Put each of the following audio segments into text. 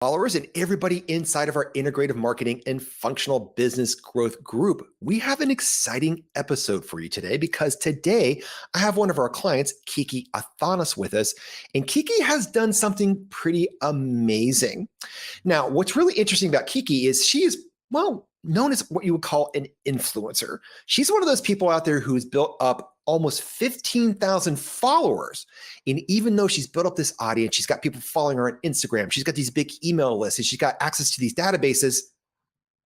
Followers and everybody inside of our integrative marketing and functional business growth group. We have an exciting episode for you today because today I have one of our clients, Kiki Athanas, with us, and Kiki has done something pretty amazing. Now, what's really interesting about Kiki is she is, known as what you would call an influencer. She's one of those people out there who's built up almost 15,000 followers. And even though she's built up this audience, she's got people following her on Instagram, she's got these big email lists, and she's got access to these databases,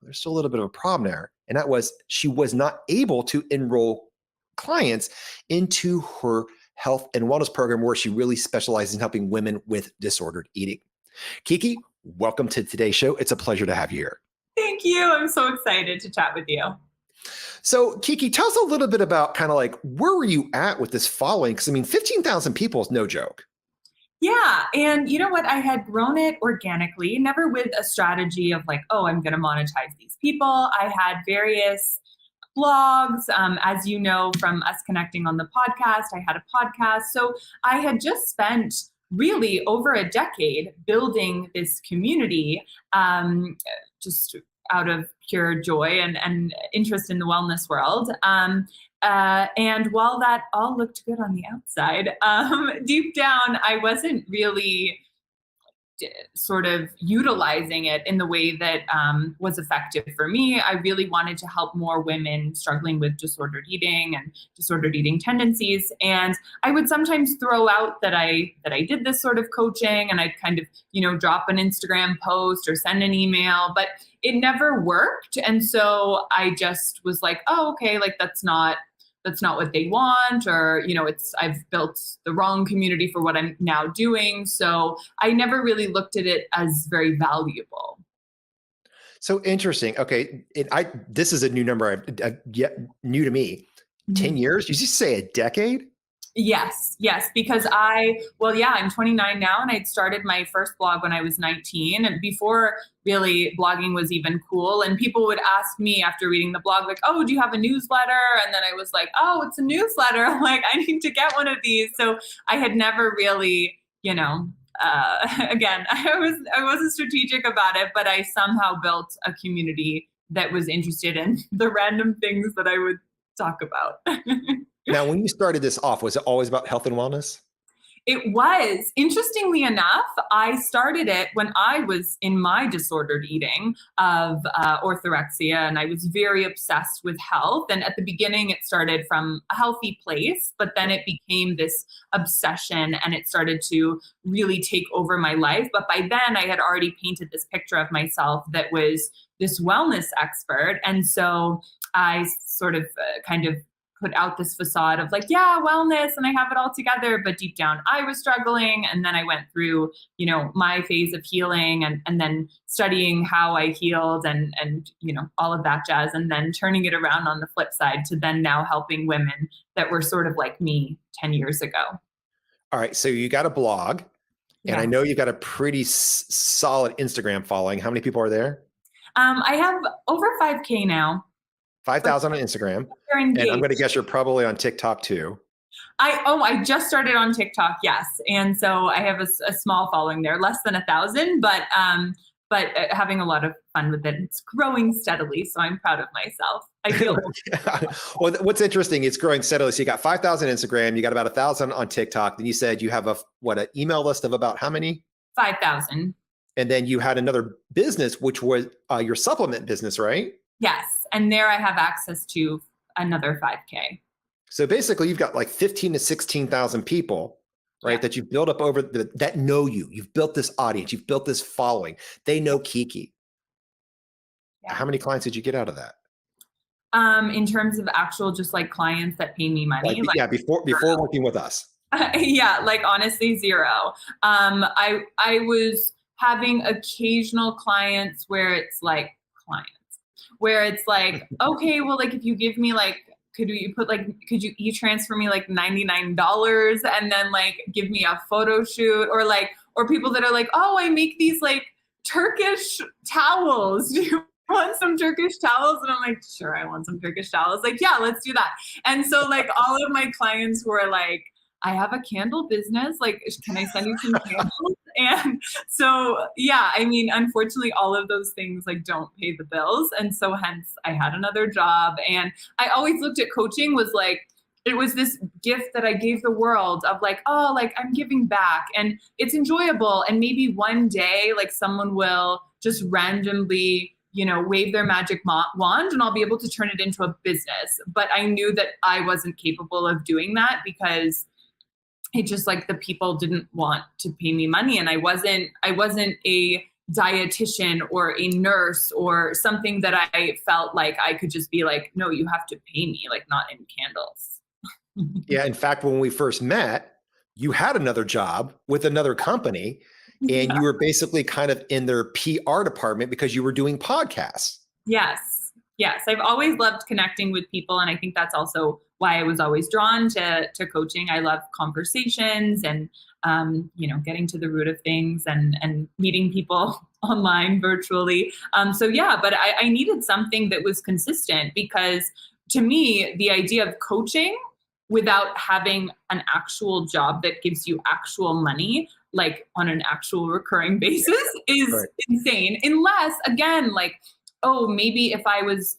there's still a little bit of a problem there. And that was she was not able to enroll clients into her health and wellness program where she really specializes in helping women with disordered eating. Kiki, welcome to today's show. It's a pleasure to have you here. Thank you. I'm so excited to chat with you. So Kiki, tell us a little bit about kind of like, where were you at with this following? Because I mean, 15,000 people is no joke. Yeah. And you know what? I had grown it organically, never with a strategy of like, oh, I'm going to monetize these people. I had various blogs, as you know, from us connecting on the podcast. I had a podcast. So I had just spent really over a decade building this community, just out of pure joy and interest in the wellness world. And while that all looked good on the outside, deep down, I wasn't really sort of utilizing it in the way that was effective for me. I really wanted to help more women struggling with disordered eating and disordered eating tendencies. And I would sometimes throw out that I did this sort of coaching, and I'd kind of, drop an Instagram post or send an email, but it never worked. And so I just was like, oh, okay, like that's not what they want, or, I've built the wrong community for what I'm now doing. So I never really looked at it as very valuable. So interesting. Okay. This is a new number, new to me. 10 years? You used to say a decade? Yes, because I'm 29 now, and I'd started my first blog when I was 19, and before really blogging was even cool. And people would ask me after reading the blog, like, oh, do you have a newsletter? And then I was like, oh, it's a newsletter. Like, I need to get one of these. So I had never really, again, I wasn't strategic about it, but I somehow built a community that was interested in the random things that I would talk about. Now, when you started this off, was it always about health and wellness? It was. Interestingly enough, I started it when I was in my disordered eating of orthorexia, and I was very obsessed with health. And at the beginning, it started from a healthy place, but then it became this obsession, and it started to really take over my life. But by then, I had already painted this picture of myself that was this wellness expert. And so I sort of kind of put out this facade of like, yeah, wellness, and I have it all together. But deep down, I was struggling. And then I went through, my phase of healing and then studying how I healed and all of that jazz. And then turning it around on the flip side to then now helping women that were sort of like me 10 years ago. All right. So you got a blog, and I know you've got a pretty solid Instagram following. How many people are there? I have over 5K now. 5,000 on Instagram. And I'm going to guess you're probably on TikTok too. I just started on TikTok. Yes. And so I have a small following there, less than 1,000, but having a lot of fun with it. It's growing steadily. So I'm proud of myself. I feel. Well, what's interesting, it's growing steadily. So you got 5,000 Instagram, you got about 1,000 on TikTok. Then you said you have an email list of about how many? 5,000. And then you had another business, which was your supplement business, right? Yes. And there I have access to another 5K. So basically you've got like 15 to 16,000 people, right? That you've built up that know you. You've built this audience. You've built this following. They know Kiki. Yeah. How many clients did you get out of that? In terms of actual, just like clients that pay me money. Before working with us. Honestly, zero. I was having occasional clients where it's like okay, well, like if you give me like, could you e-transfer me like $99 and then like give me a photo shoot, or people that are like, oh, I make these like Turkish towels. Do you want some Turkish towels? And I'm like, sure, I want some Turkish towels. Like, yeah, let's do that. And so like all of my clients were like, I have a candle business. Like, can I send you some candles? And so, yeah, I mean, unfortunately, all of those things like don't pay the bills. And so hence I had another job. And I always looked at coaching was like, it was this gift that I gave the world of like, oh, like I'm giving back and it's enjoyable. And maybe one day, like someone will just randomly, wave their magic wand and I'll be able to turn it into a business. But I knew that I wasn't capable of doing that because it just like the people didn't want to pay me money. And I wasn't a dietitian or a nurse or something that I felt like I could just be like, no, you have to pay me, like not in candles. Yeah. In fact, when we first met, you had another job with another company and you were basically kind of in their PR department because you were doing podcasts. Yes. Yes. I've always loved connecting with people. And I think that's also why I was always drawn to coaching. I love conversations and, getting to the root of things and meeting people online virtually. So yeah, but I needed something that was consistent because to me, the idea of coaching without having an actual job that gives you actual money, like on an actual recurring basis is insane. Unless again, like, oh, maybe if I was,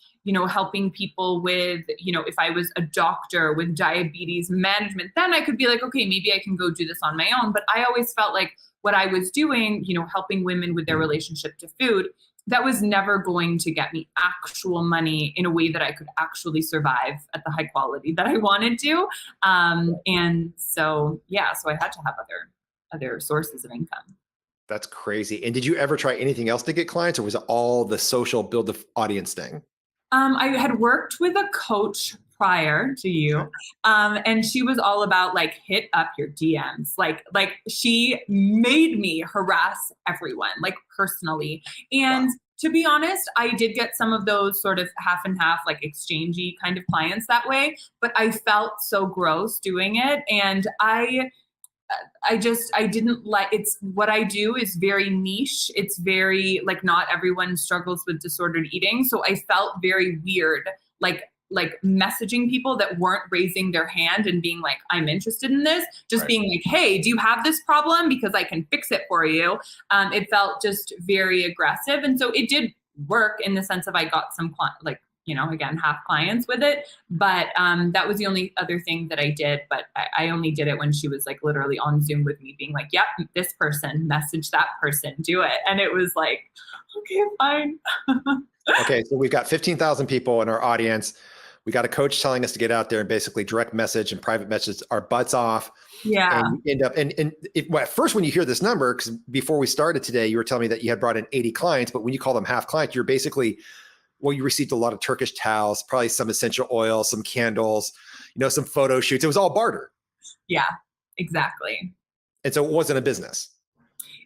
helping people with, if I was a doctor with diabetes management, then I could be like, okay, maybe I can go do this on my own. But I always felt like what I was doing, helping women with their relationship to food, that was never going to get me actual money in a way that I could actually survive at the high quality that I wanted to. And so, yeah, so I had to have other sources of income. That's crazy. And did you ever try anything else to get clients, or was it all the social build the audience thing? I had worked with a coach prior to you, and she was all about like hit up your DMs. Like she made me harass everyone, like personally. And to be honest, I did get some of those sort of half and half, like exchangey kind of clients that way. But I felt so gross doing it, and I didn't like, it's what I do is very niche. It's very like not everyone struggles with disordered eating. So I felt very weird, like messaging people that weren't raising their hand and being like, I'm interested in this, just being like, hey, do you have this problem? Because I can fix it for you. It felt just very aggressive. And so it did work in the sense of I got some again, half clients with it. But that was the only other thing that I did. But I only did it when she was like literally on Zoom with me being like, yep, this person, message that person, do it. And it was like, okay, fine. Okay, so we've got 15,000 people in our audience. We got a coach telling us to get out there and basically direct message and private message our butts off. Yeah. And you end up, at first, when you hear this number, because before we started today, you were telling me that you had brought in 80 clients, but when you call them half clients, you're basically, you received a lot of Turkish towels, probably some essential oil, some candles, some photo shoots. It was all barter. Yeah, exactly. And so it wasn't a business.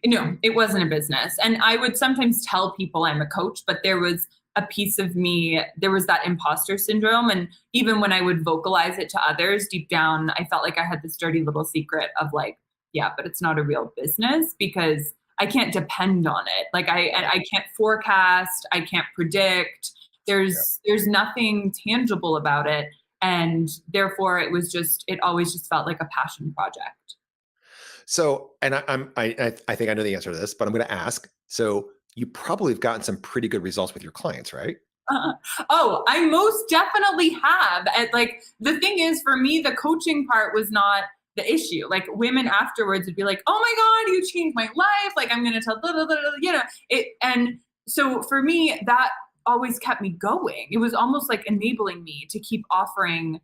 No, it wasn't a business. And I would sometimes tell people I'm a coach, but there was a piece of me, there was that imposter syndrome. And even when I would vocalize it to others, deep down, I felt like I had this dirty little secret of like, yeah, but it's not a real business because I can't depend on it. Like I can't forecast, I can't predict. There's nothing tangible about it. And therefore it always just felt like a passion project. So, and I think I know the answer to this, but I'm going to ask. So you probably have gotten some pretty good results with your clients, right? Oh, I most definitely have. And like, the thing is for me, the coaching part was not the issue. Like women afterwards would be like, oh my God, you changed my life. Like I'm going to tell, it. And so for me, that always kept me going. It was almost like enabling me to keep offering,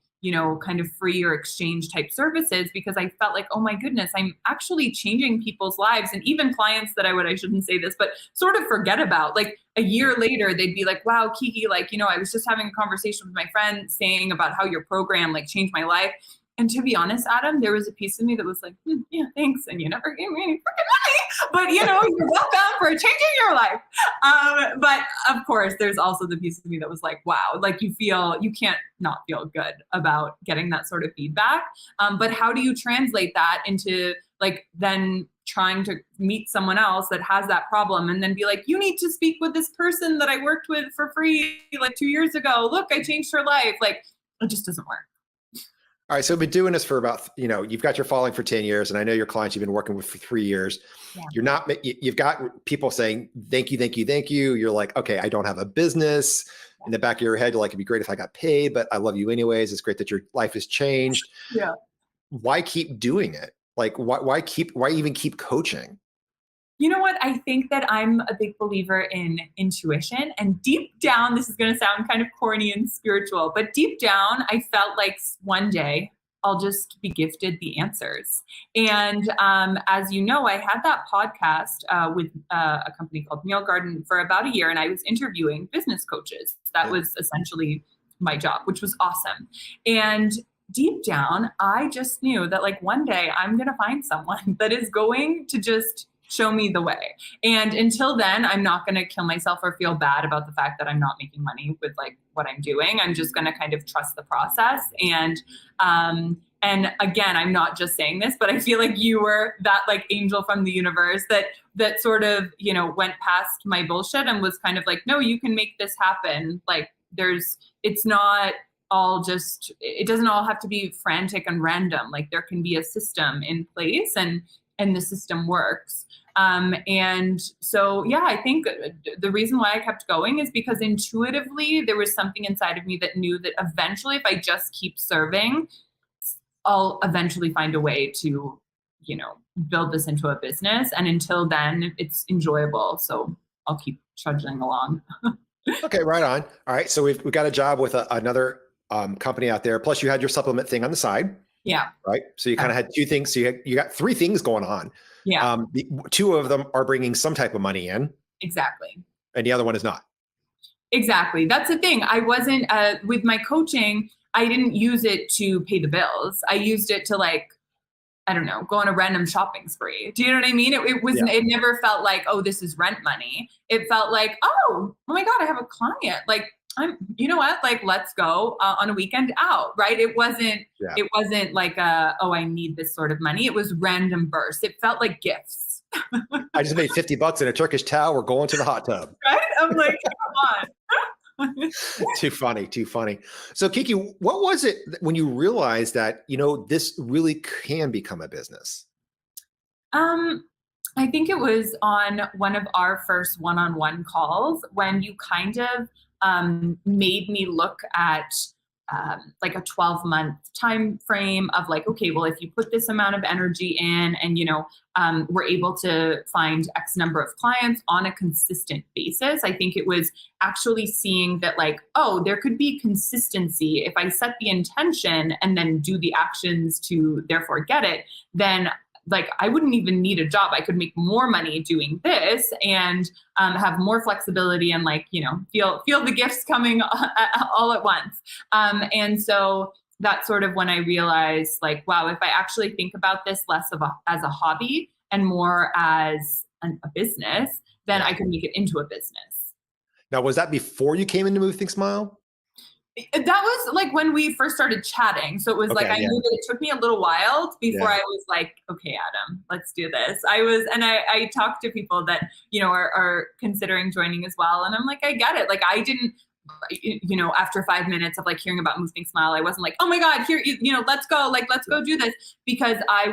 kind of free or exchange type services because I felt like, oh my goodness, I'm actually changing people's lives. And even clients that I shouldn't say this, but sort of forget about, like a year later, they'd be like, wow, Kiki, like, I was just having a conversation with my friend saying about how your program like changed my life. And to be honest, Adam, there was a piece of me that was like, yeah, thanks. And you never gave me any freaking money, but you're welcome for changing your life. But of course, there's also the piece of me that was like, wow, like you can't not feel good about getting that sort of feedback. But how do you translate that into like then trying to meet someone else that has that problem and then be like, you need to speak with this person that I worked with for free like 2 years ago. Look, I changed her life. Like it just doesn't work. All right. So we've been doing this for about, you've got your following for 10 years, and I know your clients you've been working with for 3 years. Yeah. You've got people saying, thank you, thank you, thank you. You're like, okay, I don't have a business. In the back of your head, you're like, it'd be great if I got paid, but I love you anyways. It's great that your life has changed. Yeah. Why keep doing it? Like, why even keep coaching? You know what? I think that I'm a big believer in intuition. And deep down, this is going to sound kind of corny and spiritual, but deep down, I felt like one day I'll just be gifted the answers. And as you know, I had that podcast with a company called Meal Garden for about a year, and I was interviewing business coaches. That was essentially my job, which was awesome. And deep down, I just knew that like one day I'm going to find someone that is going to just show me the way. And until then, I'm not going to kill myself or feel bad about the fact that I'm not making money with like what I'm doing. I'm just going to kind of trust the process. And again, I'm not just saying this, but I feel like you were that like angel from the universe that sort of, went past my bullshit and was kind of like, no, you can make this happen. Like it's not all just, it doesn't all have to be frantic and random. Like there can be a system in place and the system works. And so, yeah, I think the reason why I kept going is because intuitively there was something inside of me that knew that eventually if I just keep serving, I'll eventually find a way to, build this into a business. And until then, it's enjoyable. So I'll keep trudging along. Okay, right on. All right. So we've got a job with another company out there. Plus you had your supplement thing on the side. Yeah. Right. So you kind of had two things. So you got three things going on. Yeah. Two of them are bringing some type of money in. Exactly. And the other one is not. Exactly. That's the thing. I wasn't with my coaching. I didn't use it to pay the bills. I used it to like, I don't know, go on a random shopping spree. Do you know what I mean? It never felt like, oh, this is rent money. It felt like, oh my God, I have a client. Like, you know what? Like, let's go on a weekend out, right? It wasn't like oh, I need this sort of money. It was random bursts. It felt like gifts. I just made $50 in a Turkish towel. We're going to the hot tub. Right? I'm like, come on. Too funny. So Kiki, what was it when you realized that, this really can become a business? I think it was on one of our first one-on-one calls when you kind of made me look at like a 12-month time frame of like, okay, well, if you put this amount of energy in and, we're able to find X number of clients on a consistent basis, I think it was actually seeing that like, oh, there could be consistency. If I set the intention and then do the actions to therefore get it, then like I wouldn't even need a job. I could make more money doing this and have more flexibility and like, feel the gifts coming all at once. And so that's sort of when I realized like, wow, if I actually think about this less as a hobby and more as a business, then I could make it into a business. Now, was that before you came into Move Think Smile? That was like when we first started chatting. So it was like, I knew that it took me a little while before I was like, okay, Adam, let's do this. I talked to people that, are considering joining as well. And I'm like, I get it. Like I didn't, after 5 minutes of like hearing about Move Think Smile, I wasn't like, oh my God, here, let's go do this. Because I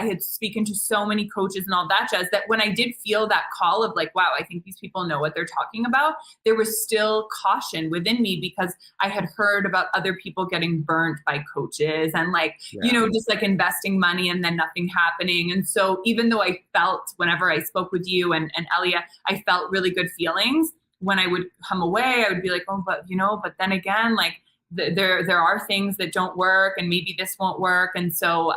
had spoken to so many coaches and all that jazz that when I did feel that call of like, wow, I think these people know what they're talking about, there was still caution within me because I had heard about other people getting burnt by coaches and like, just like investing money and then nothing happening. And so even though I felt whenever I spoke with you and Elia, I felt really good feelings. When I would come away, I would be like, oh, but then again, like there are things that don't work and maybe this won't work. And so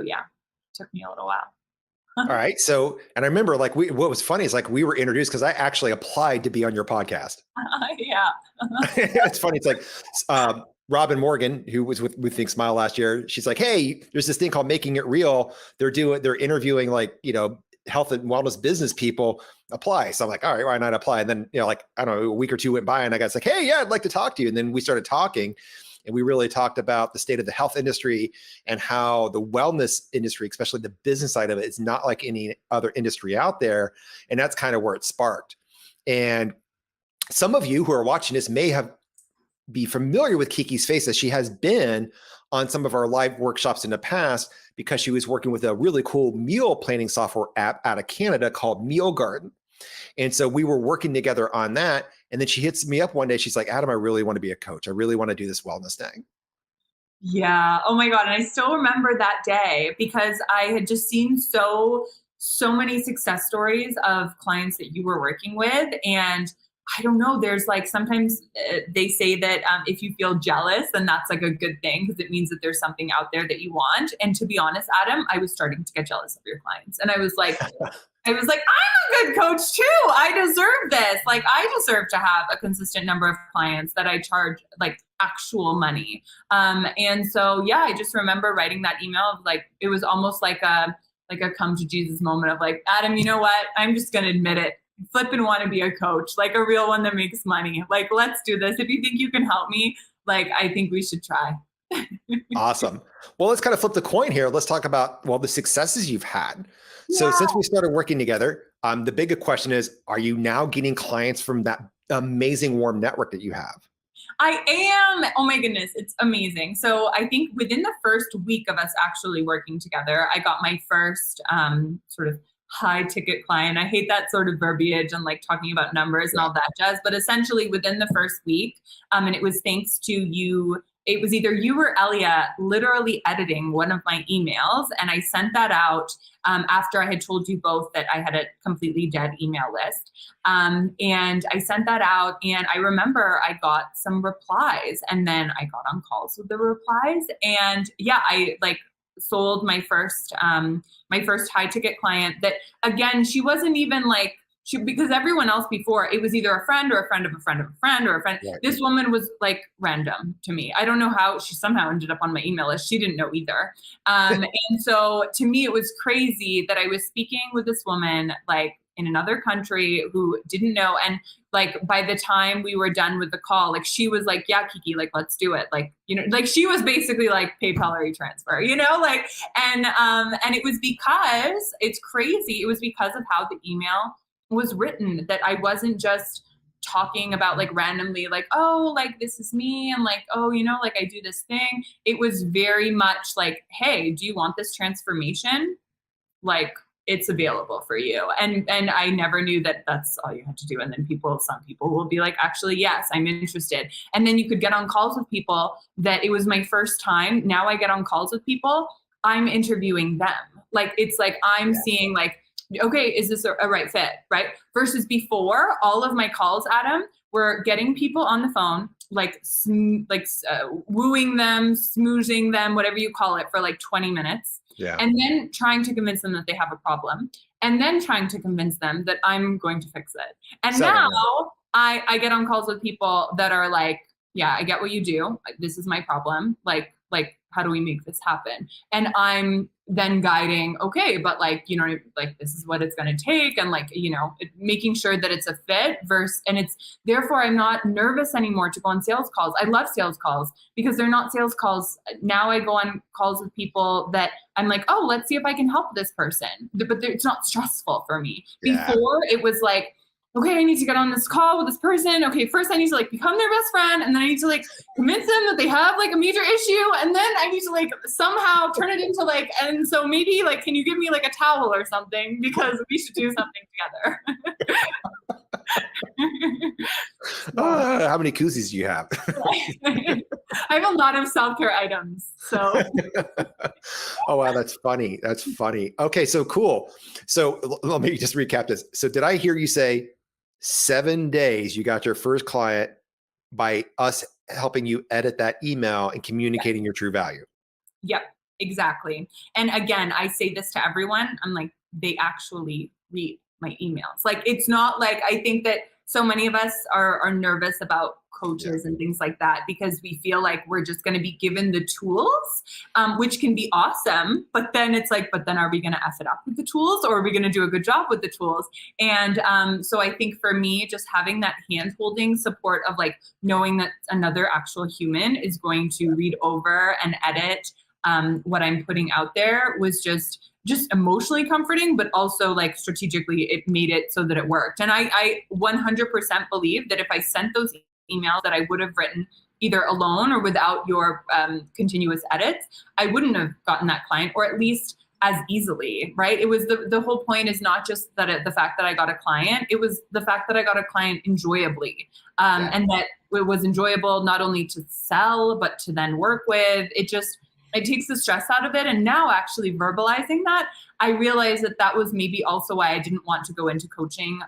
yeah, it took me a little while. All right. So, and I remember like what was funny is like we were introduced because I actually applied to be on your podcast. Yeah. It's funny. It's like Robin Morgan, who was with Think Smile last year. She's like, hey, there's this thing called Making It Real. They're interviewing like, health and wellness business people. Apply. So I'm like, all right, why not apply? And then, like, I don't know, a week or two went by and I got like, hey, yeah, I'd like to talk to you. And then we started talking and we really talked about the state of the health industry and how the wellness industry, especially the business side of it, is not like any other industry out there. And that's kind of where it sparked. And some of you who are watching this may have be familiar with Kiki's face, as she has been on some of our live workshops in the past because she was working with a really cool meal planning software app out of Canada called Meal Garden. And so we were working together on that. And then she hits me up one day. She's like, Adam, I really want to be a coach. I really want to do this wellness thing. Yeah. Oh my God. And I still remember that day because I had just seen so many success stories of clients that you were working with. And I don't know, there's like, sometimes they say that if you feel jealous, then that's like a good thing because it means that there's something out there that you want. And to be honest, Adam, I was starting to get jealous of your clients. And I was like, I'm a good coach too. I deserve this. Like, I deserve to have a consistent number of clients that I charge like actual money. And so, yeah, I just remember writing that email of like, it was almost like a come to Jesus moment of like, Adam, you know what? I'm just going to admit it. Flip and want to be a coach, like a real one that makes money. Like, let's do this. If you think you can help me, like, I think we should try. Awesome. Well, let's kind of flip the coin here. Let's talk about, well, the successes you've had. So Yeah. since we started working together, the bigger question is, are you now getting clients from that amazing warm network that you have? I am. Oh my goodness. It's amazing. So I think within the first week of us actually working together, I got my first sort of high ticket client. I hate that sort of verbiage and like talking about numbers and all that jazz, but essentially within the first week, and it was thanks to you. It was either you or Elia literally editing one of my emails. And I sent that out after I had told you both that I had a completely dead email list. And I sent that out and I remember I got some replies and then I got on calls with the replies. And yeah, I like sold my first high ticket client that, again, she wasn't even like, because everyone else before, it was either a friend or a friend of a friend of a friend or a friend. Right. This woman was like random to me. I don't know how she somehow ended up on my email list. She didn't know either. And so to me, it was crazy that I was speaking with this woman like in another country who didn't know. And like by the time we were done with the call, like she was like, yeah, Kiki, like, let's do it. Like, you know, like she was basically like PayPal or transfer, you know, like, and it was because it's crazy. It was because of how the email was written, that I wasn't just talking about like randomly like, oh, like this is me and like, oh, you know, like I do this thing. It was very much like, hey, do you want this transformation? Like it's available for you. And I never knew that that's all you had to do. And then some people will be like, actually, yes, I'm interested. And then you could get on calls with people that it was my first time. Now I get on calls with people, I'm interviewing them. Like, it's like, I'm seeing like, okay, is this a right fit, right? Versus before, all of my calls, Adam, were getting people on the phone, like wooing them, smoozing them, whatever you call it, for like 20 minutes. Yeah. And then trying to convince them that they have a problem. And then trying to convince them that I'm going to fix it. And now I get on calls with people that are like, yeah, I get what you do. This is my problem. Like, how do we make this happen? And I'm then guiding, okay, but like, you know, like this is what it's going to take. And like, you know, making sure that it's a fit and it's, therefore I'm not nervous anymore to go on sales calls. I love sales calls because they're not sales calls. Now I go on calls with people that I'm like, oh, let's see if I can help this person. But it's not stressful for me. Yeah. Before it was like, okay, I need to get on this call with this person. Okay, first I need to like become their best friend. And then I need to like convince them that they have like a major issue. And then I need to like somehow turn it into like, and so maybe like, can you give me like a towel or something? Because we should do something together. How many koozies do you have? I have a lot of self-care items. So. Oh, wow. That's funny. That's funny. Okay. So cool. So let me just recap this. So did I hear you say 7 days you got your first client by us helping you edit that email and communicating your true value? Yep, exactly. And again, I say this to everyone. I'm like, they actually read my emails. Like, it's not like, I think that so many of us are nervous about coaches and things like that because we feel like we're just going to be given the tools, which can be awesome. But then it's like, but then are we going to F it up with the tools or are we going to do a good job with the tools? And so I think for me, just having that hand-holding support of like knowing that another actual human is going to read over and edit what I'm putting out there was just emotionally comforting, but also like strategically it made it so that it worked. And I 100% believe that if I sent those emails that I would have written either alone or without your continuous edits, I wouldn't have gotten that client, or at least as easily, right? It was the whole point is not just that the fact that I got a client, it was the fact that I got a client enjoyably, and that it was enjoyable not only to sell, but to then work with. It takes the stress out of it. And now actually verbalizing that, I realized that was maybe also why I didn't want to go into coaching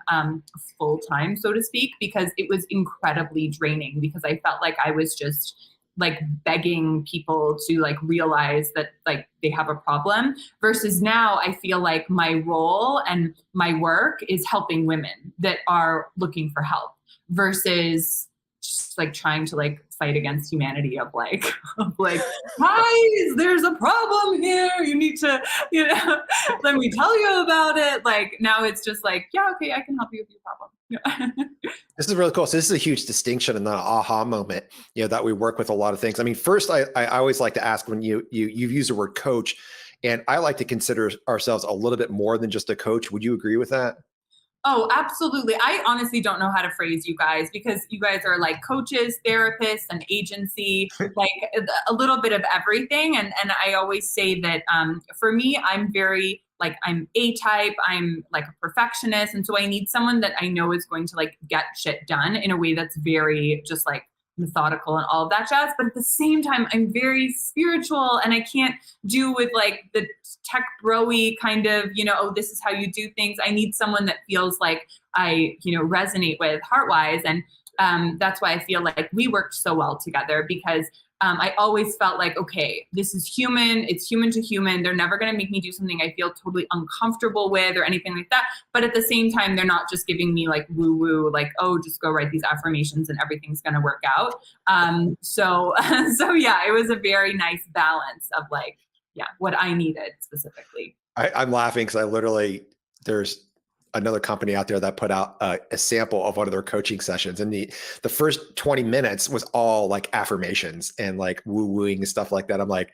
full time, so to speak, because it was incredibly draining, because I felt like I was just like begging people to like realize that like they have a problem, versus now I feel like my role and my work is helping women that are looking for help, versus just like trying to like fight against humanity of like guys, there's a problem here, you need to let me tell you about it. Like now it's just like, yeah, okay, I can help you with your problem. This is really cool. So this is a huge distinction and the aha moment, that we work with a lot of things. I mean, first, I always like to ask, when you've used the word coach, and I like to consider ourselves a little bit more than just a coach. Would you agree with that? Oh, absolutely. I honestly don't know how to phrase you guys, because you guys are like coaches, therapists, an agency, like a little bit of everything. And I always say that for me, I'm A-type, I'm like a perfectionist. And so I need someone that I know is going to like get shit done in a way that's very just like methodical and all of that jazz. But at the same time, I'm very spiritual, and I can't do with like the tech bro-y kind of, oh, this is how you do things. I need someone that feels like I, resonate with heart-wise. And that's why I feel like we worked so well together, because I always felt like, okay, this is human. It's human to human. They're never going to make me do something I feel totally uncomfortable with or anything like that. But at the same time, they're not just giving me like woo-woo, like, oh, just go write these affirmations and everything's going to work out. So yeah, it was a very nice balance of like, yeah, what I needed specifically. I'm laughing because there's another company out there that put out a sample of one of their coaching sessions, and the first 20 minutes was all like affirmations and like woo-wooing and stuff like that. I'm like,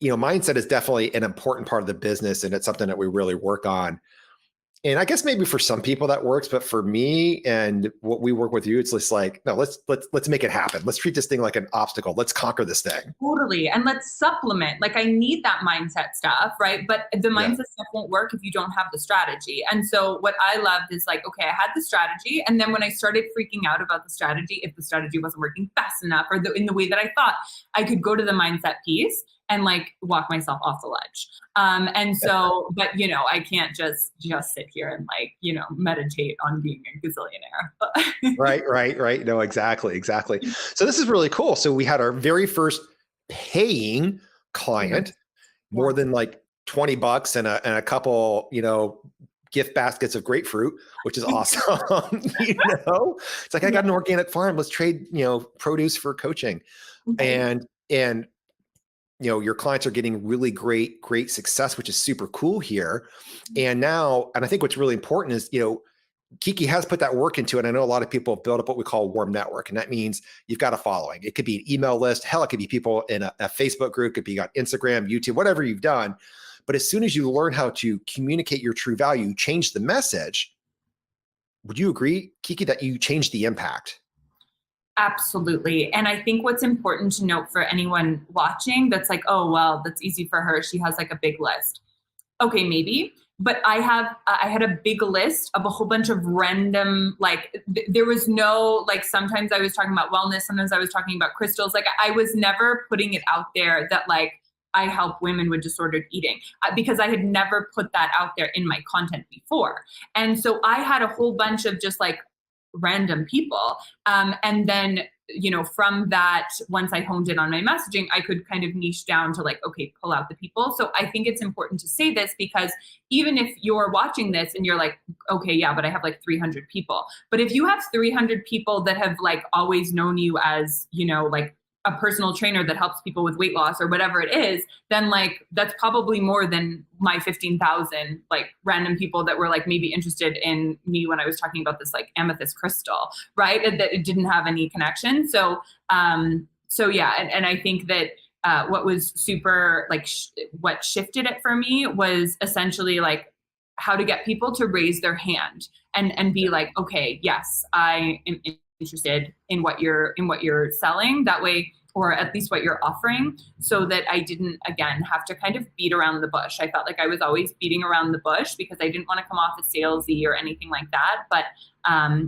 mindset is definitely an important part of the business, and it's something that we really work on. And I guess maybe for some people that works, but for me and what we work with you, it's just like, no, let's make it happen. Let's treat this thing like an obstacle. Let's conquer this thing. Totally. And let's supplement. Like I need that mindset stuff, right? But the mindset stuff won't work if you don't have the strategy. And so what I loved is like, okay, I had the strategy. And then when I started freaking out about the strategy, if the strategy wasn't working fast enough or in the way that I thought, I could go to the mindset piece and like walk myself off the ledge. And so, but I can't just sit here and like, meditate on being a gazillionaire. Right. No, exactly. So this is really cool. So we had our very first paying client, more than like $20 and a couple, gift baskets of grapefruit, which is awesome. It's like, I got an organic farm. Let's trade, produce for coaching. And your clients are getting really great success, which is super cool here. And I think what's really important is, Kiki has put that work into it. I know a lot of people have built up what we call a warm network. And that means you've got a following. It could be an email list. Hell, it could be people in a Facebook group, it could be on Instagram, YouTube, whatever you've done. But as soon as you learn how to communicate your true value, change the message, would you agree, Kiki, that you change the impact? Absolutely. And I think what's important to note for anyone watching that's like, oh, well, that's easy for her, she has like a big list. Okay, maybe. But I had a big list of a whole bunch of random, like there was no, like sometimes I was talking about wellness, sometimes I was talking about crystals. Like I was never putting it out there that like I help women with disordered eating, because I had never put that out there in my content before. And so I had a whole bunch of just like random people. And then, from that, once I honed in on my messaging, I could kind of niche down to like, okay, pull out the people. So I think it's important to say this, because even if you're watching this and you're like, okay, yeah, but I have like 300 people. But if you have 300 people that have like always known you as, like a personal trainer that helps people with weight loss or whatever it is, then like that's probably more than my 15,000 like random people that were like maybe interested in me when I was talking about this like amethyst crystal, right? That it didn't have any connection. So yeah, and I think that what was super like what shifted it for me was essentially like how to get people to raise their hand and be like, okay, yes, I am interested in what you're selling that way, or at least what you're offering, so that I didn't, again, have to kind of beat around the bush. I felt like I was always beating around the bush because I didn't want to come off as salesy or anything like that. But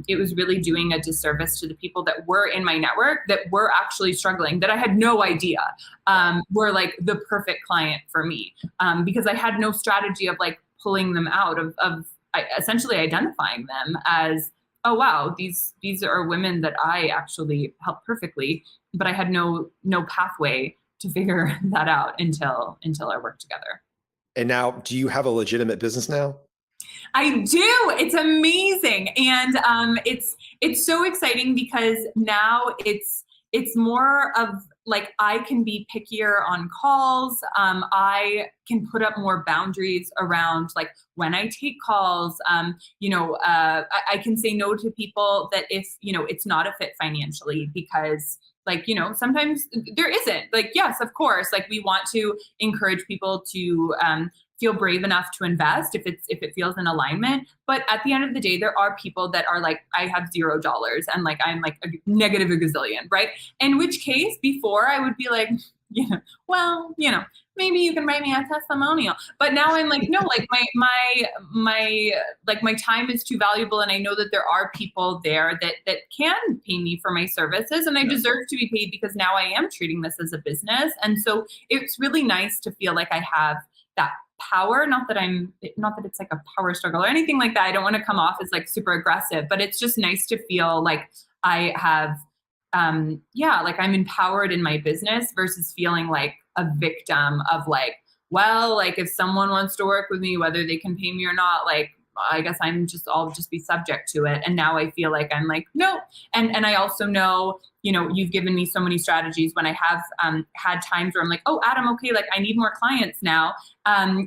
it was really doing a disservice to the people that were in my network that were actually struggling, that I had no idea were like the perfect client for me, because I had no strategy of like pulling them out of essentially identifying them as, oh wow, these are women that I actually help perfectly, but I had no pathway to figure that out until our work together. And now, do you have a legitimate business now? I do. It's amazing, and it's so exciting because now it's more of like I can be pickier on calls. I can put up more boundaries around like when I take calls. I can say no to people that if it's not a fit financially, because like sometimes there isn't. Like yes, of course, like we want to encourage people to feel brave enough to invest if it feels in alignment. But at the end of the day, there are people that are like, I have $0 and like I'm like a negative a gazillion, right? In which case, before I would be like, maybe you can write me a testimonial. But now I'm like, no, like my time is too valuable, and I know that there are people there that can pay me for my services, and I deserve to be paid because now I am treating this as a business. And so it's really nice to feel like I have that power, not that it's like a power struggle or anything like that. I don't want to come off as like super aggressive, but it's just nice to feel like I have, like I'm empowered in my business versus feeling like a victim of like, well, like if someone wants to work with me, whether they can pay me or not, like, I guess I'll just be subject to it. And now I feel like I'm like, no. And I also know, you've given me so many strategies when I have had times where I'm like, oh, Adam, okay, like I need more clients now.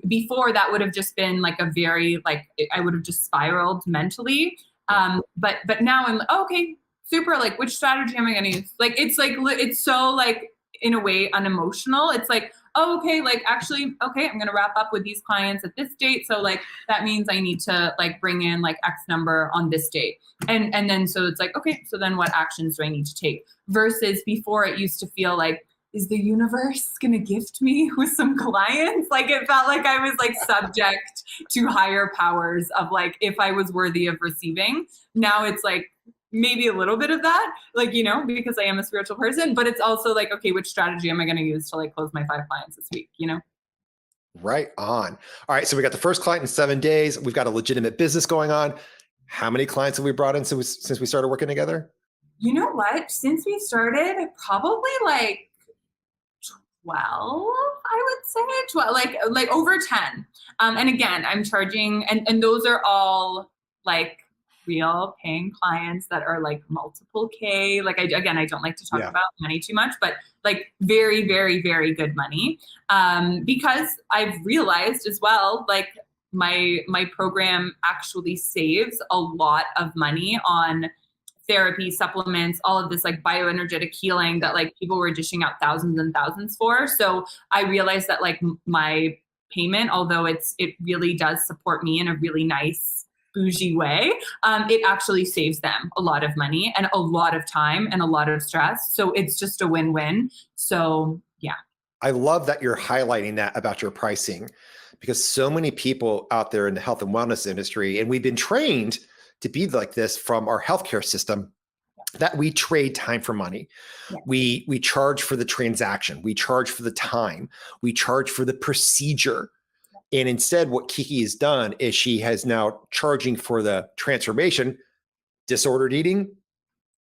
Before that would have just been like a very, like, I would have just spiraled mentally. But now I'm like, oh, okay, super. Like, which strategy am I going to use? Like, it's so like, in a way, unemotional. It's like, oh, okay, like actually, okay, I'm going to wrap up with these clients at this date. So like, that means I need to like bring in like X number on this date. And then, so it's like, okay, so then what actions do I need to take? Versus before it used to feel like, is the universe going to gift me with some clients? Like it felt like I was like subject to higher powers of like, if I was worthy of receiving. Now it's like, maybe a little bit of that, like, because I am a spiritual person, but it's also like, okay, which strategy am I going to use to like close my 5 clients this week, Right on. All right. So we got the first client in 7 days. We've got a legitimate business going on. How many clients have we brought in since we started working together? You know what? Since we started, probably like 12, I would say 12, like over 10. And again, I'm charging, and those are all like real paying clients that are like multiple K. Like I don't like to talk about money too much, but like very, very, very good money. Because I've realized as well, like my program actually saves a lot of money on therapy, supplements, all of this like bioenergetic healing that like people were dishing out thousands and thousands for. So I realized that like my payment, although it really does support me in a really nice bougie way, it actually saves them a lot of money and a lot of time and a lot of stress. So it's just a win-win. So yeah. I love that you're highlighting that about your pricing, because so many people out there in the health and wellness industry, and we've been trained to be like this from our healthcare system, that we trade time for money. Yeah. We charge for the transaction. We charge for the time. We charge for the procedure. And instead, what Kiki has done is she has now charging for the transformation. Disordered eating,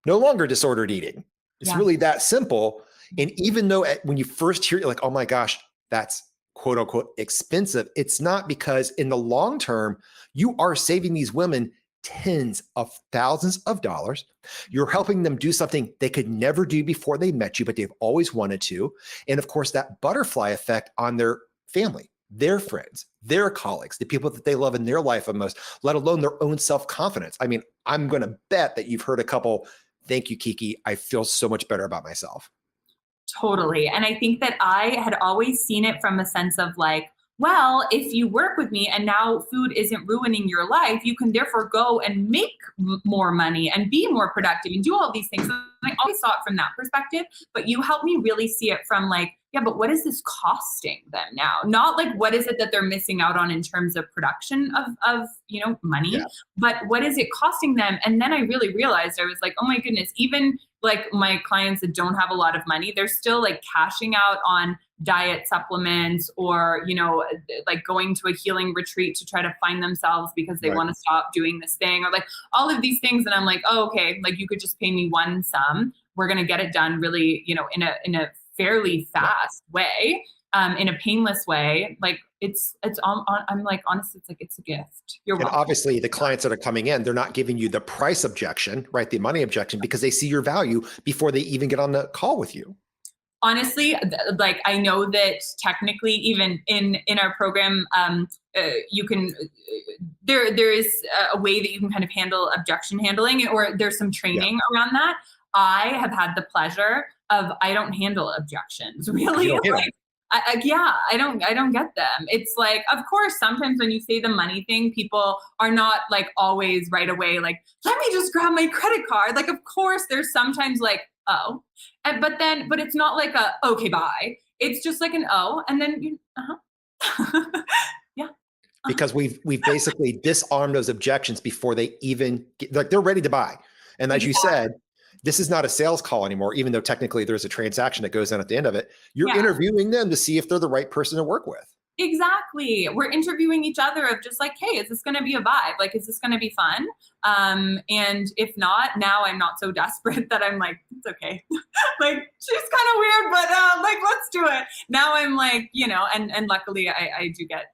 no longer disordered eating. It's really that simple. And even though when you first hear it, like, oh my gosh, that's quote unquote expensive, it's not, because in the long term, you are saving these women tens of thousands of dollars. You're helping them do something they could never do before they met you, but they've always wanted to. And of course, that butterfly effect on their family, their friends, their colleagues, the people that they love in their life the most, let alone their own self-confidence. I mean, I'm going to bet that you've heard a couple, thank you, Kiki, I feel so much better about myself. Totally. And I think that I had always seen it from a sense of like, well, if you work with me and now food isn't ruining your life, you can therefore go and make more money and be more productive and do all these things. And I always saw it from that perspective, but you helped me really see it from like, yeah, but what is this costing them now? Not like what is it that they're missing out on in terms of production of money, Yeah. but what is it costing them? And then I really realized, I was like, oh my goodness, even like my clients that don't have a lot of money, they're still like cashing out on diet supplements or, like going to a healing retreat to try to find themselves because they Right. want to stop doing this thing, or like all of these things. And I'm like, oh, okay, like you could just pay me one sum. We're going to get it done really, in a fairly fast way, in a painless way. Like I'm like, honestly, it's like, it's a gift. You're And welcome. obviously the clients that are coming in, they're not giving you the price objection, right? The money objection, because they see your value before they even get on the call with you. Honestly, like I know that technically, even in our program, you can there is a way that you can kind of handle objection handling, or there's some training around that. I have had the pleasure of I don't handle objections really. You don't get Like, I don't get them. It's like, of course, sometimes when you say the money thing, people are not like always right away like, let me just grab my credit card. Like, of course, there's sometimes like, oh, but it's not like a okay, bye. It's just like an oh, and then yeah. because we've basically disarmed those objections before they even get, like they're ready to buy. And as you said, this is not a sales call anymore, even though technically there's a transaction that goes on at the end of it. You're Yeah. interviewing them to see if they're the right person to work with. Exactly. We're interviewing each other of just like, hey, is this going to be a vibe? Like, is this going to be fun? And if not, now I'm not so desperate that I'm like, it's okay. Like, she's kind of weird, but like, let's do it. Now I'm like, and luckily I do get,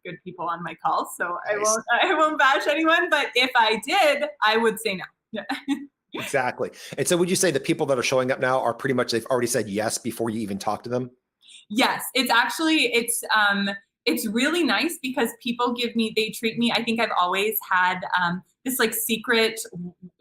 good people on my calls. So Nice. I won't bash anyone. But if I did, I would say no. Yeah. Exactly. And so would you say the people that are showing up now are pretty much, they've already said yes before you even talk to them? Yes, it's really nice because they treat me, I think I've always had this like secret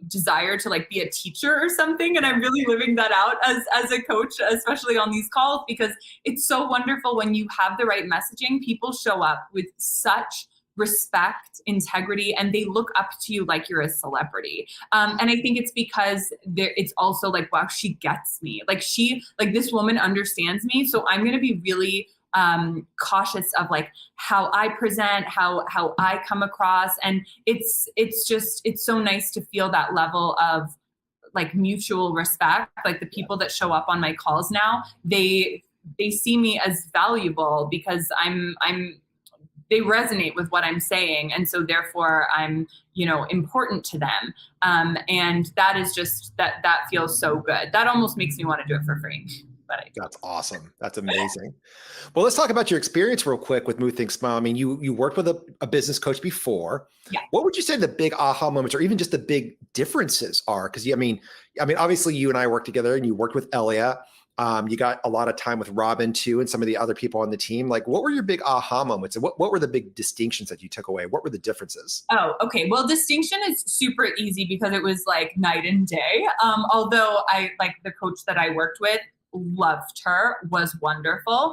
desire to like be a teacher or something. And I'm really living that out as a coach, especially on these calls, because it's so wonderful when you have the right messaging. People show up with such respect, integrity, and they look up to you like you're a celebrity. And I think it's because it's also like, wow, she gets me. Like this woman understands me. So I'm going to be really cautious of like how I present, how I come across. And it's so nice to feel that level of like mutual respect. Like the people that show up on my calls now, they see me as valuable because they resonate with what I'm saying. And so therefore I'm, important to them. And that is just, that feels so good. That almost makes me want to do it for free. But That's awesome. That's amazing. Well, let's talk about your experience real quick with Move Think Smile. I mean, you worked with a business coach before. Yeah. What would you say the big aha moments or even just the big differences are? Because I mean, obviously you and I worked together and you worked with Elia. You got a lot of time with Robin too, and some of the other people on the team. Like, what were your big aha moments, and what were the big distinctions that you took away? What were the differences? Oh, okay. Well, distinction is super easy because it was like night and day. Although I like the coach that I worked with, loved her, was wonderful.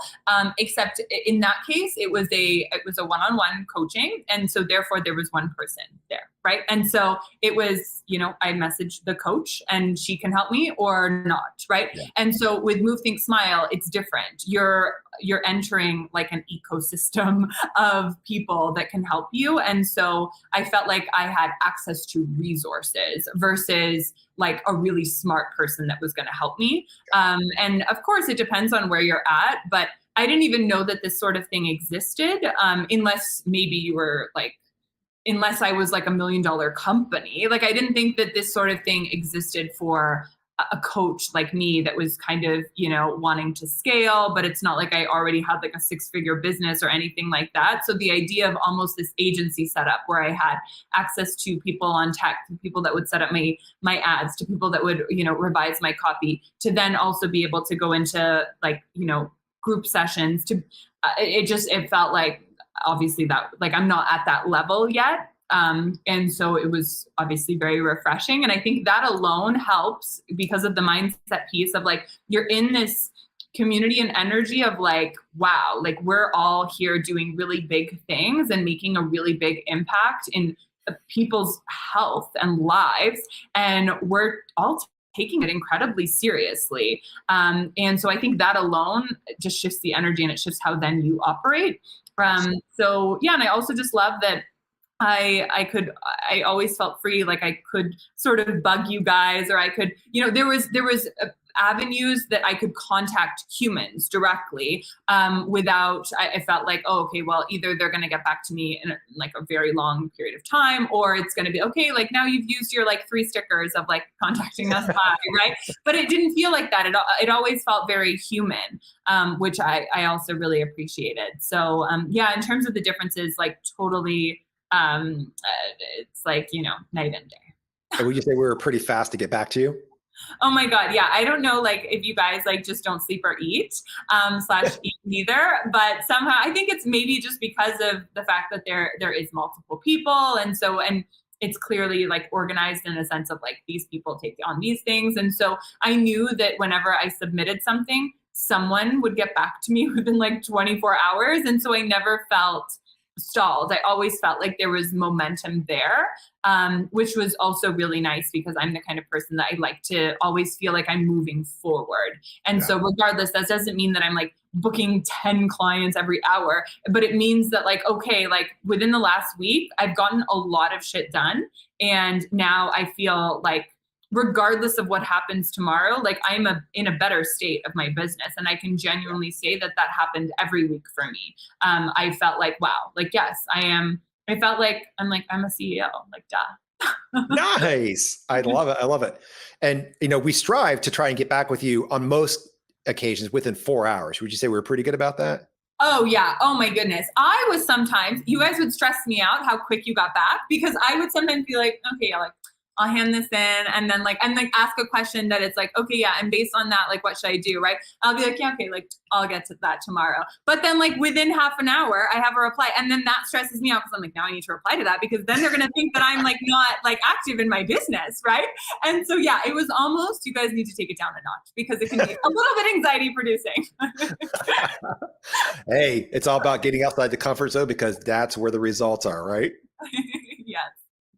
Except in that case, it was a one-on-one coaching, and so therefore there was one person there, right? And so it was, I messaged the coach, and she can help me or not, right? Yeah. And so with Move Think Smile, it's different. You're entering like an ecosystem of people that can help you, and so I felt like I had access to resources versus like a really smart person that was going to help me. And of course, it depends on where you're at, but I didn't even know that this sort of thing existed unless maybe you were like, unless I was like $1 million company. Like I didn't think that this sort of thing existed for a coach like me that was kind of, wanting to scale, but it's not like I already had like a 6-figure business or anything like that. So the idea of almost this agency setup where I had access to people on tech, to people that would set up my ads, to people that would, revise my copy, to then also be able to go into like, group sessions, to it felt like obviously that like I'm not at that level yet. And so it was obviously very refreshing. And I think that alone helps because of the mindset piece of like, you're in this community and energy of like, wow, like we're all here doing really big things and making a really big impact in people's health and lives. And we're all taking it incredibly seriously. And so I think that alone just shifts the energy and it shifts how then you operate. So yeah, and I also just love that I always felt free, like I could sort of bug you guys, or I could, there was avenues that I could contact humans directly without, I felt like, oh, okay, well, either they're going to get back to me in like a very long period of time, or it's going to be, okay, like now you've used your like 3 stickers of like contacting us by, right? But it didn't feel like that. It always felt very human, which I also really appreciated. So yeah, in terms of the differences, like totally, it's like, night and day. And would you say we were pretty fast to get back to you? Oh my God. Yeah. I don't know, like if you guys like just don't sleep or eat, / eat neither, but somehow I think it's maybe just because of the fact that there is multiple people. And it's clearly like organized in a sense of like these people take on these things. And so I knew that whenever I submitted something, someone would get back to me within like 24 hours. And so I never felt stalled. I always felt like there was momentum there, which was also really nice because I'm the kind of person that I like to always feel like I'm moving forward. And so regardless, that doesn't mean that I'm like booking 10 clients every hour, but it means that like, okay, like within the last week, I've gotten a lot of shit done. And now I feel like regardless of what happens tomorrow, like I'm in a better state of my business. And I can genuinely say that happened every week for me. I felt like, wow, like, yes, I felt like I'm a CEO, like, duh. Nice. I love it. I love it. And, we strive to try and get back with you on most occasions within 4 hours. Would you say we're pretty good about that? Oh yeah. Oh my goodness. You guys would stress me out how quick you got back, because I would sometimes be like, okay, yeah, like I'll hand this in and then ask a question that it's like, okay, yeah. And based on that, like, what should I do? Right. I'll be like, yeah, okay, like I'll get to that tomorrow. But then like within half an hour, I have a reply. And then that stresses me out because I'm like, now I need to reply to that because then they're going to think that I'm like not like active in my business. Right. And so, yeah, it was almost, you guys need to take it down a notch because it can be a little bit anxiety producing. Hey, it's all about getting outside the comfort zone because that's where the results are, right? Yes.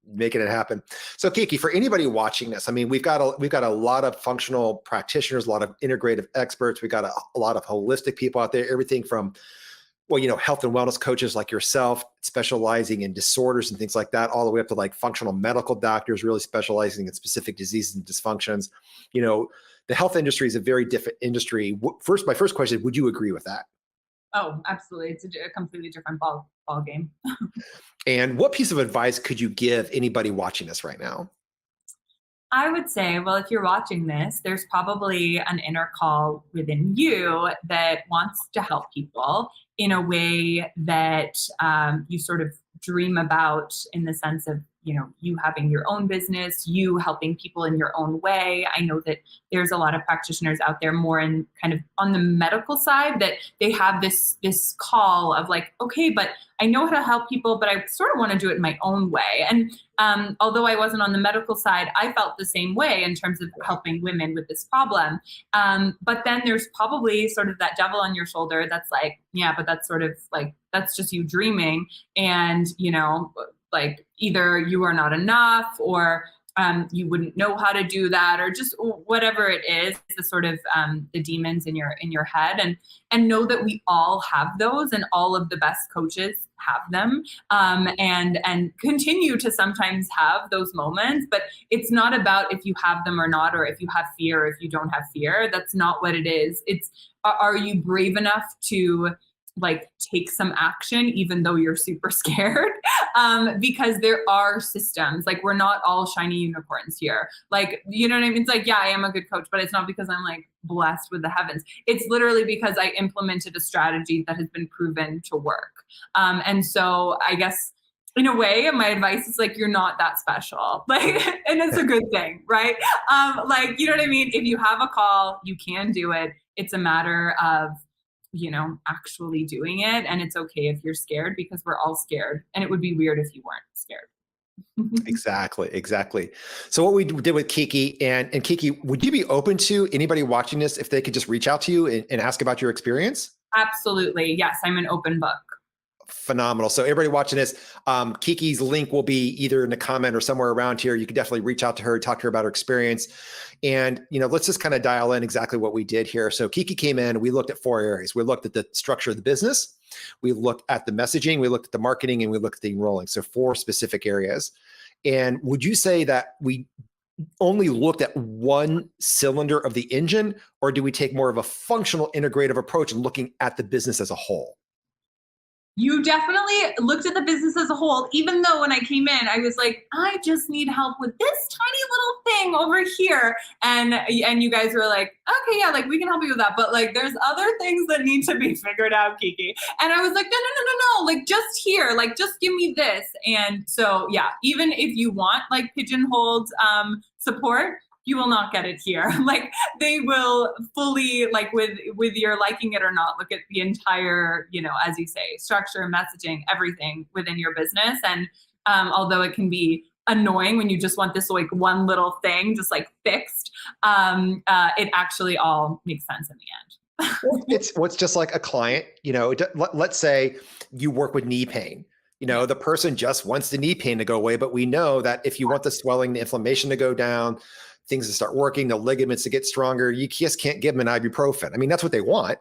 Making it happen. So Kiki, for anybody watching this, I mean, we've got a lot of functional practitioners, a lot of integrative experts. We've got a lot of holistic people out there, everything from, well, health and wellness coaches like yourself, specializing in disorders and things like that, all the way up to like functional medical doctors, really specializing in specific diseases and dysfunctions. The health industry is a very different industry. My first question, would you agree with that? Oh, absolutely. It's a completely different ball game. And what piece of advice could you give anybody watching this right now? I would say, well, if you're watching this, there's probably an inner call within you that wants to help people in a way that you sort of dream about, in the sense of, you having your own business, you helping people in your own way. I know that there's a lot of practitioners out there more in kind of on the medical side that they have this call of like, okay, but I know how to help people, but I sort of want to do it in my own way. And although I wasn't on the medical side, I felt the same way in terms of helping women with this problem. But then there's probably sort of that devil on your shoulder that's like, yeah, but that's sort of like, that's just you dreaming. And, like either you are not enough, or you wouldn't know how to do that, or just whatever it is, the sort of the demons in your head, and know that we all have those, and all of the best coaches have them, and continue to sometimes have those moments. But it's not about if you have them or not, or if you have fear, or if you don't have fear. That's not what it is. It's, are you brave enough to like take some action, even though you're super scared? Because there are systems, like we're not all shiny unicorns here. Like, you know what I mean? It's like, yeah, I am a good coach, but it's not because I'm like blessed with the heavens. It's literally because I implemented a strategy that has been proven to work. And so I guess in a way, my advice is like, you're not that special. Like, and it's a good thing, right? Like, you know what I mean? If you have a call, you can do it. It's a matter of, actually doing it. And it's okay if you're scared, because we're all scared. And it would be weird if you weren't scared. Exactly, exactly. So what we did with Kiki and Kiki, would you be open to anybody watching this if they could just reach out to you and ask about your experience? Absolutely. Yes, I'm an open book. Phenomenal. So everybody watching this, Kiki's link will be either in the comment or somewhere around here. You can definitely reach out to her, talk to her about her experience. And, let's just kind of dial in exactly what we did here. So Kiki came in, we looked at 4 areas. We looked at the structure of the business. We looked at the messaging, we looked at the marketing, and we looked at the enrolling. So 4 specific areas. And would you say that we only looked at one cylinder of the engine, or do we take more of a functional integrative approach looking at the business as a whole? You definitely looked at the business as a whole, even though when I came in, I was like, I just need help with this tiny little thing over here. And you guys were like, okay, yeah, like we can help you with that. But like there's other things that need to be figured out, Kiki. And I was like, no, like just here, like just give me this. And so yeah, even if you want like pigeonholed support, you will not get it here. Like they will fully, like with your liking it or not, look at the entire, as you say, structure, messaging, everything within your business. And although it can be annoying when you just want this like one little thing just like fixed, it actually all makes sense in the end. It's just like a client, let's say you work with knee pain. The person just wants the knee pain to go away, but we know that if you want the swelling, the inflammation to go down, things to start working, the ligaments to get stronger, you just can't give them an ibuprofen. I mean, that's what they want.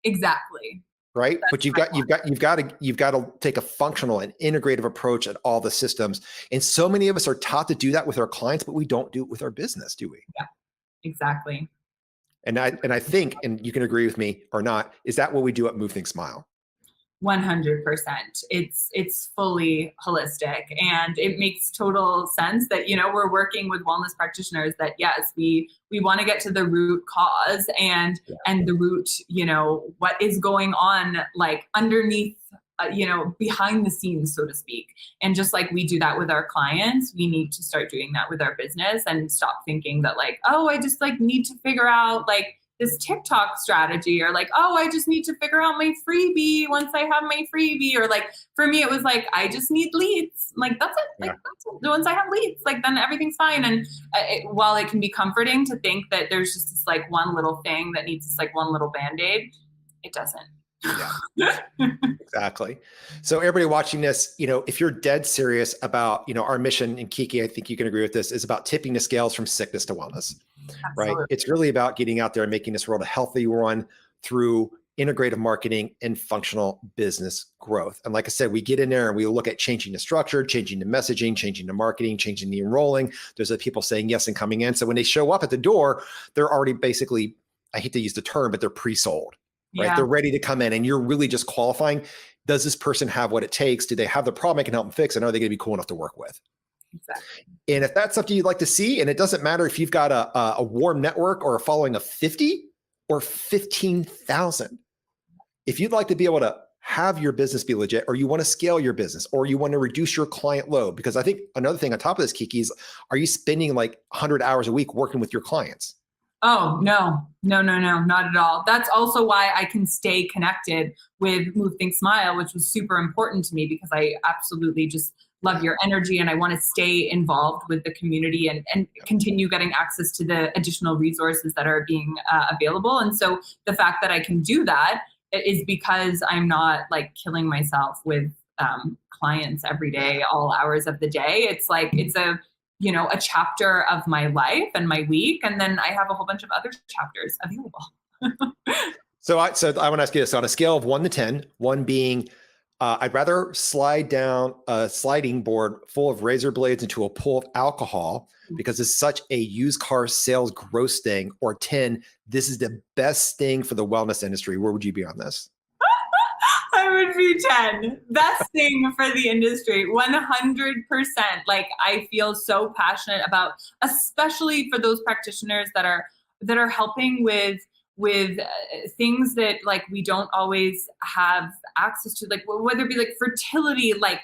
Exactly. Right. But you've got to take a functional and integrative approach at all the systems. And so many of us are taught to do that with our clients, but we don't do it with our business, do we? Yeah, exactly. And I think, and you can agree with me or not, is that what we do at Move Think Smile? 100%. It's fully holistic, and it makes total sense that we're working with wellness practitioners that yes, we want to get to the root cause and the root, what is going on like underneath, behind the scenes, so to speak. And just like we do that with our clients, we need to start doing that with our business and stop thinking that like, oh, I just like need to figure out like this TikTok strategy, or like, oh, I just need to figure out my freebie once I have my freebie. Or like, for me, it was like, I just need leads. Like, that's it. Like, that's it. Once I have leads, like, then everything's fine. And while it can be comforting to think that there's just this like one little thing that needs this like one little Band-Aid, it doesn't. Yeah, exactly. So everybody watching this, if you're dead serious about, our mission, and Kiki, I think you can agree with this, is about tipping the scales from sickness to wellness. Absolutely. Right? It's really about getting out there and making this world a healthy one through integrative marketing and functional business growth. And like I said, we get in there and we look at changing the structure, changing the messaging, changing the marketing, changing the enrolling. There's the people saying yes and coming in. So when they show up at the door, they're already basically, I hate to use the term, but they're pre-sold, right? They're ready to come in, and you're really just qualifying. Does this person have what it takes? Do they have the problem I can help them fix? And are they going to be cool enough to work with? Exactly. And if that's something you'd like to see, and it doesn't matter if you've got a warm network or a following of 50 or 15,000, if you'd like to be able to have your business be legit, or you want to scale your business, or you want to reduce your client load, because I think another thing on top of this, Kiki, is, are you spending like 100 hours a week working with your clients? Oh, no, not at all. That's also why I can stay connected with Move Think Smile, which was super important to me, because I absolutely just love your energy, and I want to stay involved with the community and continue getting access to the additional resources that are being available. And so the fact that I can do that is because I'm not like killing myself with clients every day, all hours of the day. It's like, it's a chapter of my life and my week. And then I have a whole bunch of other chapters available. So I want to ask you this: on a scale of 1 to 10, 1 being, I'd rather slide down a sliding board full of razor blades into a pool of alcohol because it's such a used car sales gross thing, or 10, this is the best thing for the wellness industry. Where would you be on this? I would be 10. Best thing for the industry, 100%. Like, I feel so passionate about, especially for those practitioners that are helping with things that like we don't always have access to, like whether it be like fertility, like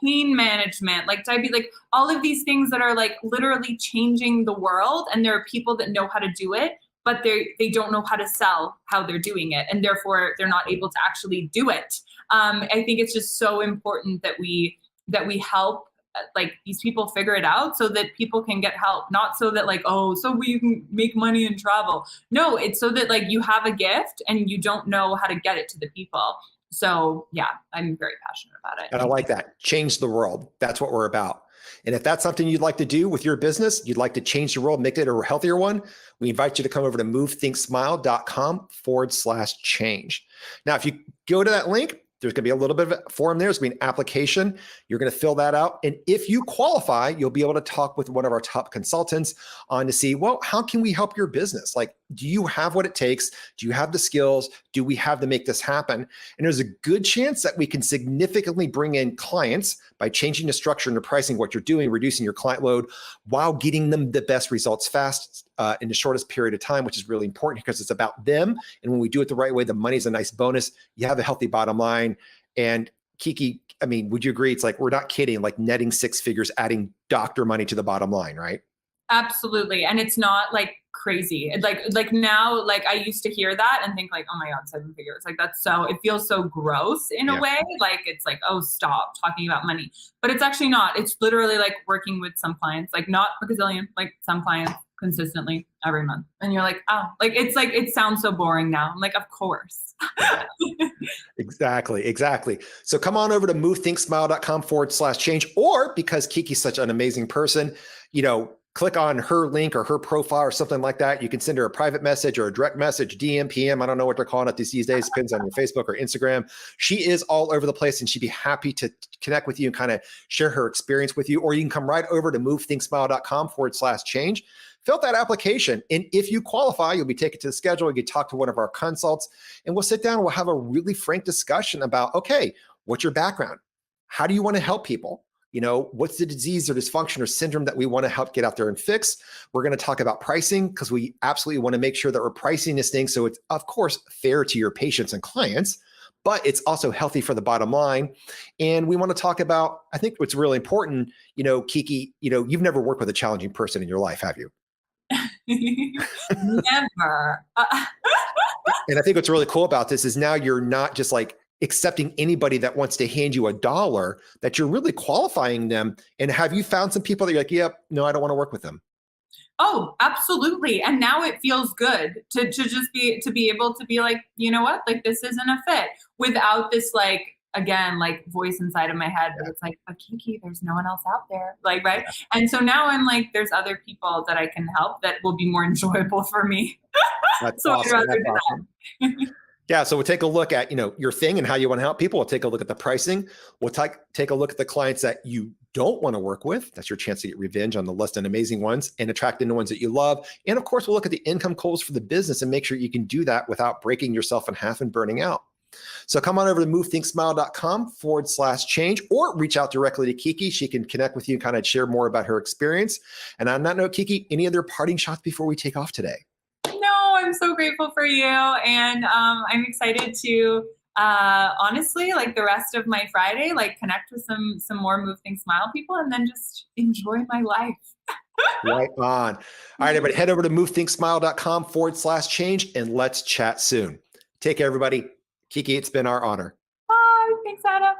pain management, like diabetes, like all of these things that are like literally changing the world. And there are people that know how to do it, but they don't know how to sell how they're doing it, and therefore they're not able to actually do it. I think it's just so important that we help like these people figure it out so that people can get help, not so that like, oh, so we can make money and travel. No, it's so that like you have a gift and you don't know how to get it to the people. So yeah, I'm very passionate about it. And I like that. Change the world. That's what we're about. And if that's something you'd like to do with your business, you'd like to change the world, make it a healthier one, we invite you to come over to movethinksmile.com/change. Now, if you go to that link, there's going to be a little bit of a form there. There's going to be an application. You're going to fill that out. And if you qualify, you'll be able to talk with one of our top consultants on to see, well, how can we help your business? Like, do you have what it takes? Do you have the skills? Do we have to make this happen? And there's a good chance that we can significantly bring in clients by changing the structure and the pricing, what you're doing, reducing your client load while getting them the best results fast in the shortest period of time, which is really important because it's about them. And when we do it the right way, the money's a nice bonus. You have a healthy bottom line. And Kiki, I mean, would you agree? It's like, we're not kidding, like netting six figures, adding doctor money to the bottom line, right? Absolutely. And it's not like crazy. Like now, like I used to hear that and think like, oh my God, seven figures. Like that's so, it feels so gross in a way. Like it's like, oh, stop talking about money. But it's actually not. It's literally like working with some clients, like not a gazillion, like some clients consistently every month. And you're like, oh, like, it sounds so boring now. I'm like, of course. Exactly. So come on over to movethinksmile.com/change, or because Kiki's such an amazing person, click on her link or her profile or something like that. You can send her a private message or a direct message, DM, PM. I don't know what they're calling it these days. Depends on your Facebook or Instagram. She is all over the place and she'd be happy to connect with you and kind of share her experience with you. Or you can come right over to movethinksmile.com/change. Fill out that application. And if you qualify, you'll be taken to the schedule. You can talk to one of our consults and we'll sit down and we'll have a really frank discussion about, okay, what's your background? How do you want to help people? What's the disease or dysfunction or syndrome that we want to help get out there and fix? We're going to talk about pricing because we absolutely want to make sure that we're pricing this thing so it's, of course, fair to your patients and clients, but it's also healthy for the bottom line. And we want to talk about, I think what's really important, Kiki, you've never worked with a challenging person in your life, have you? Never. And I think what's really cool about this is now you're not just like accepting anybody that wants to hand you $1, that you're really qualifying them. And have you found some people that you're like, yep, no, I don't want to work with them? Oh, absolutely. And now it feels good to just be able to be like, you know what, like this isn't a fit without this, like, again, like voice inside of my head that it's like, but Kiki, there's no one else out there. Like, right. And so now I'm like, there's other people that I can help that will be more enjoyable for me. That's so awesome. I'd rather do that. Yeah. So we'll take a look at, your thing and how you want to help people. We'll take a look at the pricing. We'll take a look at the clients that you don't want to work with. That's your chance to get revenge on the less than amazing ones and attract in the ones that you love. And of course, we'll look at the income goals for the business and make sure you can do that without breaking yourself in half and burning out. So come on over to movethinksmile.com/change or reach out directly to Kiki. She can connect with you and kind of share more about her experience. And on that note, Kiki, any other parting shots before we take off today? No, I'm so grateful for you. And I'm excited to honestly, like the rest of my Friday, like connect with some more Move Think Smile people and then just enjoy my life. Right on. All right, everybody, head over to movethinksmile.com/change and let's chat soon. Take care, everybody. Kiki, it's been our honor. Bye. Thanks, Adam.